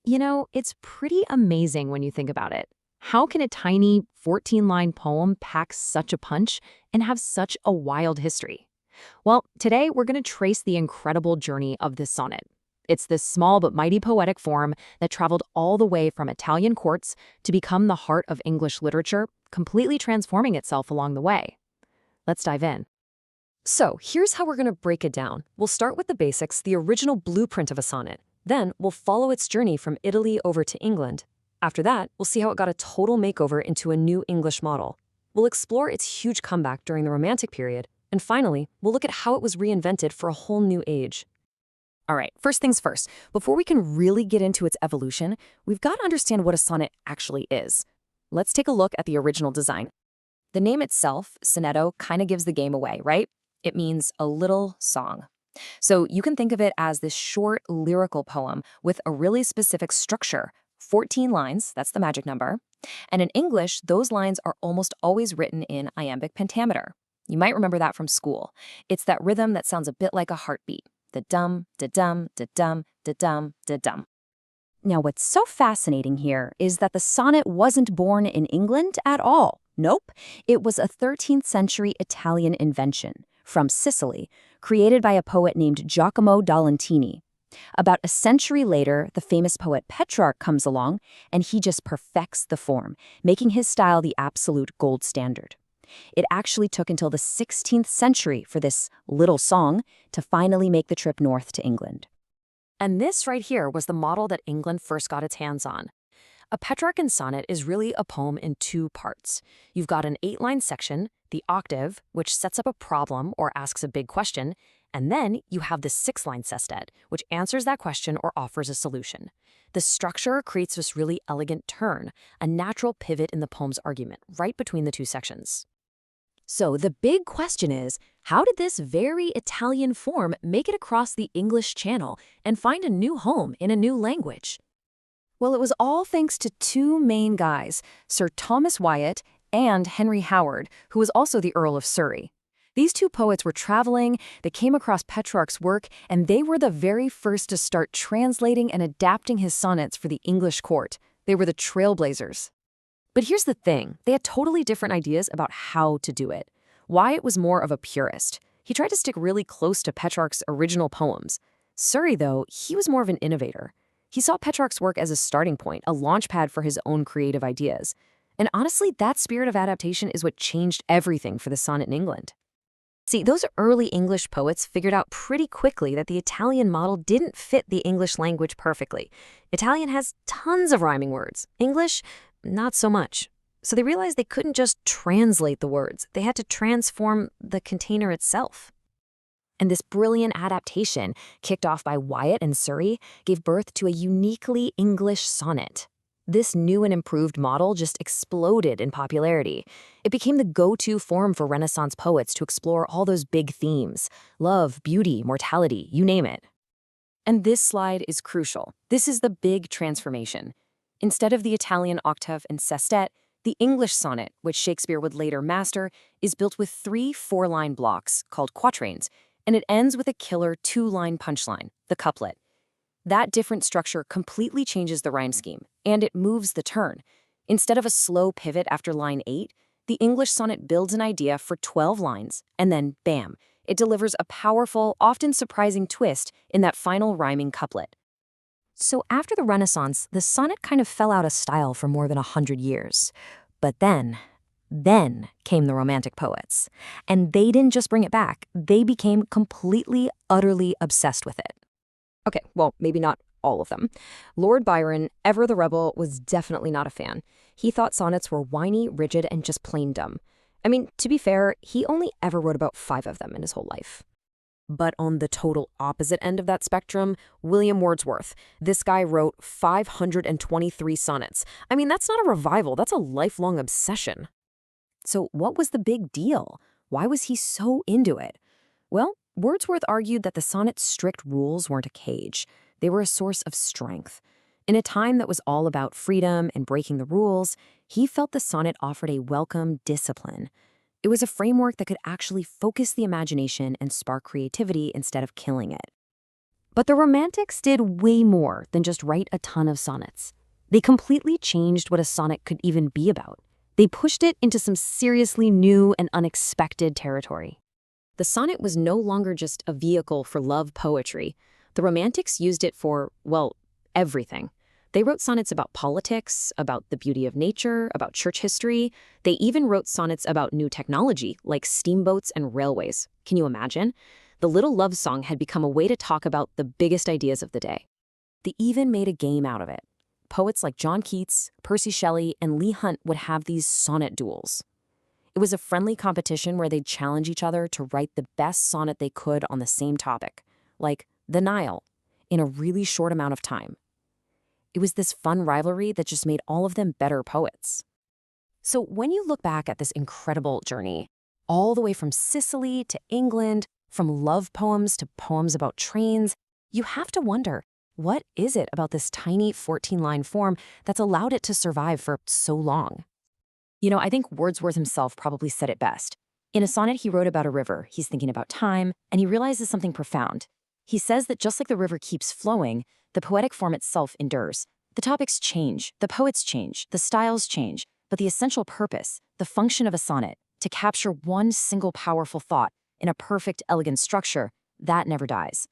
It's pretty amazing when you think about it. How can a tiny 14-line poem pack such a punch and have such a wild history? Well, today we're going to trace the incredible journey of this sonnet. It's this small but mighty poetic form that traveled all the way from Italian courts to become the heart of English literature, completely transforming itself along the way. Let's dive in. So here's how we're going to break it down. We'll start with the basics, the original blueprint of a sonnet. Then we'll follow its journey from Italy over to England. After that, we'll see how it got a total makeover into a new English model. We'll explore its huge comeback during the Romantic period. And finally, we'll look at how it was reinvented for a whole new age. All right, first things first. Before we can really get into its evolution, we've got to understand what a sonnet actually is. Let's take a look at the original design. The name itself, sonetto, kind of gives the game away, right? It means a little song. So you can think of it as this short lyrical poem with a really specific structure, 14 lines, that's the magic number. And in English, those lines are almost always written in iambic pentameter. You might remember that from school. It's that rhythm that sounds a bit like a heartbeat. Da-dum, da-dum, da-dum, da-dum, da-dum. Now, what's so fascinating here is that the sonnet wasn't born in England at all. Nope, it was a 13th century Italian invention from Sicily, created by a poet named Giacomo da Lentini. About a century later, the famous poet Petrarch comes along, and he just perfects the form, making his style the absolute gold standard. It actually took until the 16th century for this little song to finally make the trip north to England. And this right here was the model that England first got its hands on. A Petrarchan sonnet is really a poem in two parts. You've got an 8-line section, the octave, which sets up a problem or asks a big question, and then you have the 6-line sestet, which answers that question or offers a solution. The structure creates this really elegant turn, a natural pivot in the poem's argument, right between the two sections. So the big question is, how did this very Italian form make it across the English Channel and find a new home in a new language? Well, it was all thanks to two main guys, Sir Thomas Wyatt and Henry Howard, who was also the Earl of Surrey. These two poets were traveling, they came across Petrarch's work, and they were the very first to start translating and adapting his sonnets for the English court. They were the trailblazers. But here's the thing, they had totally different ideas about how to do it. Wyatt was more of a purist. He tried to stick really close to Petrarch's original poems. Surrey, though, he was more of an innovator. He saw Petrarch's work as a starting point, a launchpad for his own creative ideas. And honestly, that spirit of adaptation is what changed everything for the sonnet in England. See, those early English poets figured out pretty quickly that the Italian model didn't fit the English language perfectly. Italian has tons of rhyming words. English, not so much. So they realized they couldn't just translate the words. They had to transform the container itself. And this brilliant adaptation, kicked off by Wyatt and Surrey, gave birth to a uniquely English sonnet. This new and improved model just exploded in popularity. It became the go-to form for Renaissance poets to explore all those big themes: love, beauty, mortality, you name it. And this slide is crucial. This is the big transformation. Instead of the Italian octave and sestet, the English sonnet, which Shakespeare would later master, is built with 3 4-line blocks called quatrains, and it ends with a killer 2-line punchline, the couplet. That different structure completely changes the rhyme scheme, and it moves the turn. Instead of a slow pivot after line 8, the English sonnet builds an idea for 12 lines, and then, bam, it delivers a powerful, often surprising twist in that final rhyming couplet. So after the Renaissance, the sonnet kind of fell out of style for more than 100 years. But then came the Romantic poets. And they didn't just bring it back, they became completely, utterly obsessed with it. Okay, well, maybe not all of them. Lord Byron, ever the rebel, was definitely not a fan. He thought sonnets were whiny, rigid, and just plain dumb. I mean, to be fair, he only ever wrote about 5 of them in his whole life. But on the total opposite end of that spectrum, William Wordsworth. This guy wrote 523 sonnets. I mean, that's not a revival, that's a lifelong obsession. So what was the big deal? Why was he so into it? Well, Wordsworth argued that the sonnet's strict rules weren't a cage. They were a source of strength. In a time that was all about freedom and breaking the rules, he felt the sonnet offered a welcome discipline. It was a framework that could actually focus the imagination and spark creativity instead of killing it. But the Romantics did way more than just write a ton of sonnets. They completely changed what a sonnet could even be about. They pushed it into some seriously new and unexpected territory. The sonnet was no longer just a vehicle for love poetry. The Romantics used it for, well, everything. They wrote sonnets about politics, about the beauty of nature, about church history. They even wrote sonnets about new technology, like steamboats and railways. Can you imagine? The little love song had become a way to talk about the biggest ideas of the day. They even made a game out of it. Poets like John Keats, Percy Shelley, and Leigh Hunt would have these sonnet duels. It was a friendly competition where they'd challenge each other to write the best sonnet they could on the same topic, like the Nile, in a really short amount of time. It was this fun rivalry that just made all of them better poets. So when you look back at this incredible journey, all the way from Sicily to England, from love poems to poems about trains, you have to wonder, what is it about this tiny 14-line form that's allowed it to survive for so long? I think Wordsworth himself probably said it best. In a sonnet he wrote about a river, he's thinking about time, and he realizes something profound. He says that just like the river keeps flowing, the poetic form itself endures. The topics change, the poets change, the styles change, but the essential purpose, the function of a sonnet, to capture one single powerful thought in a perfect, elegant structure, that never dies.